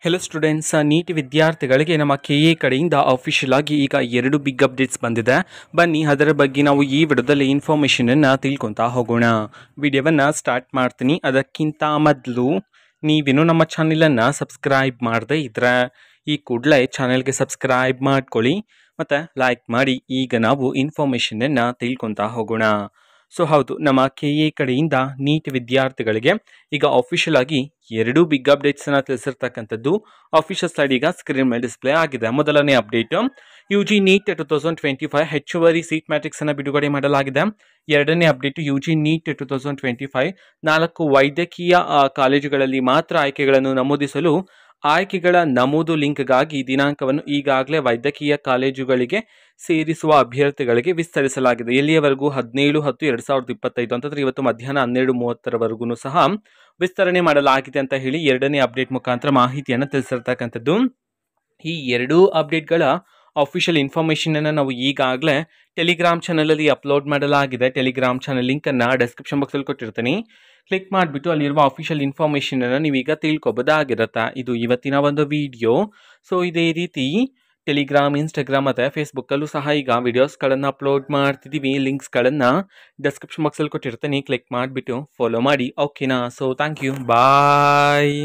Hello students, neat ವಿದ್ಯಾರ್ಥಿಗಳಿಗೆ ನಮ್ಮ KA ಕಡೆಯಿಂದ ಅಫಿಷಿಯಲ್ ಆಗಿ ಈಗ 2 ಬಿಗ್ ಅಪ್ಡೇಟ್ಸ್ ಬಂದಿದೆ. ಬನ್ನಿ ಅದರ ಬಗ್ಗೆ ನಾವು ಈ ವಿಡಿಯೋದಲ್ಲಿ ಇನ್ಫಾರ್ಮೇಷನನ್ನು ತಿಳ್ಕೊತಾ ಹೋಗೋಣ. ವಿಡಿಯೋವನ್ನು ಸ್ಟಾರ್ಟ್ ಮಾಡ್ತೀನಿ. ಅದಕ್ಕಿಂತ ಮೊದಲು ನೀವೇನು ನಮ್ಮ ಚಾನಲನ್ನು ಸಬ್ಸ್ಕ್ರೈಬ್ ಮಾಡದೇ ಇದ್ದರೆ ಈ ಕೂಡಲೇ ಚಾನಲ್ಗೆ ಸಬ್ಸ್ಕ್ರೈಬ್ ಮಾಡ್ಕೊಳ್ಳಿ ಮತ್ತು ಲೈಕ್ ಮಾಡಿ. ಈಗ ನಾವು ಇನ್ಫಾರ್ಮೇಷನನ್ನು ತಿಳ್ಕೊತಾ ಹೋಗೋಣ. ಸೊ ಹೌದು, ನಮ್ಮ KA ಕಡೆಯಿಂದ ನೀಟ್ ವಿದ್ಯಾರ್ಥಿಗಳಿಗೆ ಈಗ ಅಫಿಷಿಯಲ್ ಆಗಿ 2 ಬಿಗ್ ಅಪ್ಡೇಟ್ಸನ್ನು ತಿಳಿಸಿರ್ತಕ್ಕಂಥದ್ದು ಅಫಿಷಿಯಲ್ ಸೈಡ್ ಈಗ ಸ್ಕ್ರೀನ್ ಮೇಲೆ ಡಿಸ್ಪ್ಲೇ ಆಗಿದೆ. ಮೊದಲನೇ ಅಪ್ಡೇಟು UG ನೀಟ್ 2025 ಹೆಚ್ಚುವರಿ ಸೀಟ್ ಮ್ಯಾಟ್ರಿಕ್ಸನ್ನು ಬಿಡುಗಡೆ ಮಾಡಲಾಗಿದೆ. ಎರಡನೇ ಅಪ್ಡೇಟು UG ನೀಟ್ 2025 4 ವೈದ್ಯಕೀಯ ಕಾಲೇಜುಗಳಲ್ಲಿ ಮಾತ್ರ ಆಯ್ಕೆಗಳನ್ನು ನಮೂದಿಸಲು ಆಯ್ಕೆಗಳ ನಮೂದು ಲಿಂಕ್ಗಾಗಿ ದಿನಾಂಕವನ್ನು ಈಗಾಗಲೇ ವೈದ್ಯಕೀಯ ಕಾಲೇಜುಗಳಿಗೆ ಸೇರಿಸುವ ಅಭ್ಯರ್ಥಿಗಳಿಗೆ ವಿಸ್ತರಿಸಲಾಗಿದೆ. ಎಲ್ಲಿಯವರೆಗೂ 17/10/2025 ಅಂತಂದರೆ ಇವತ್ತು ಮಧ್ಯಾಹ್ನ 12:30ರವರೆಗೂ ಸಹ ವಿಸ್ತರಣೆ ಮಾಡಲಾಗಿದೆ ಅಂತ ಹೇಳಿ ಎರಡನೇ ಅಪ್ಡೇಟ್ ಮುಖಾಂತರ ಮಾಹಿತಿಯನ್ನು ತಿಳಿಸಿರ್ತಕ್ಕಂಥದ್ದು. ಈ 2 ಅಪ್ಡೇಟ್ಗಳ ಅಫಿಷಿಯಲ್ ಇನ್ಫಾರ್ಮೇಷನನ್ನು ನಾವು ಈಗಾಗಲೇ ಟೆಲಿಗ್ರಾಮ್ ಚಾನಲಲ್ಲಿ ಅಪ್ಲೋಡ್ ಮಾಡಲಾಗಿದೆ. ಟೆಲಿಗ್ರಾಮ್ ಚಾನಲ್ ಲಿಂಕನ್ನು ಡಿಸ್ಕ್ರಿಪ್ಷನ್ ಬಾಕ್ಸಲ್ಲಿ ಕೊಟ್ಟಿರ್ತೀನಿ. ಕ್ಲಿಕ್ ಮಾಡಿಬಿಟ್ಟು ಅಲ್ಲಿರುವ ಅಫಿಷಿಯಲ್ ಇನ್ಫಾರ್ಮೇಷನನ್ನು ನೀವೀಗ ತಿಳ್ಕೊಬೋದಾಗಿರುತ್ತೆ. ಇದು ಇವತ್ತಿನ ಒಂದು ವಿಡಿಯೋ. ಸೊ ಇದೇ ರೀತಿ ಟೆಲಿಗ್ರಾಮ್, ಇನ್ಸ್ಟಾಗ್ರಾಮ್ ಮತ್ತು ಫೇಸ್ಬುಕ್ಕಲ್ಲೂ ಸಹ ಈಗ ವಿಡಿಯೋಸ್ಗಳನ್ನು ಅಪ್ಲೋಡ್ ಮಾಡ್ತಿದ್ದೀವಿ. ಲಿಂಕ್ಸ್ಗಳನ್ನು ಡಿಸ್ಕ್ರಿಪ್ಷನ್ ಬಾಕ್ಸಲ್ಲಿ ಕೊಟ್ಟಿರ್ತೀನಿ. ಕ್ಲಿಕ್ ಮಾಡಿಬಿಟ್ಟು ಫಾಲೋ ಮಾಡಿ. ಓಕೆನಾ? So thank you, bye.